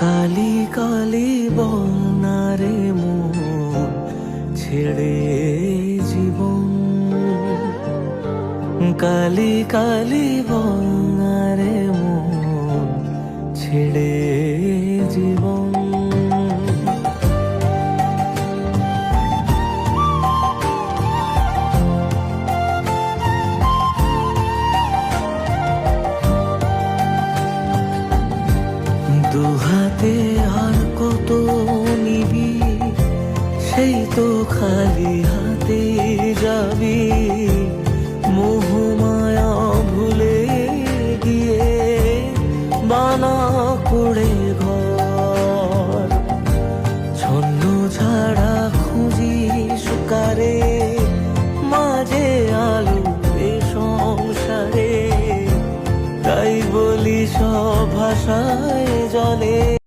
কালি কালি বনারে মন ছেড়ে জীবন, কালি কালি বনারে মন ছেড়ে জীবন। দুহাতে আর কত নিবি, সেই তো খালি হাতে যাবি। মোহমায়া ভুলে গিয়ে বানা করে ঘর, ছন্ন ছাড়া খুঁজি সুকারে মাঝে আলো এ সংসারে। তাই বলি সব ভাষায় জলে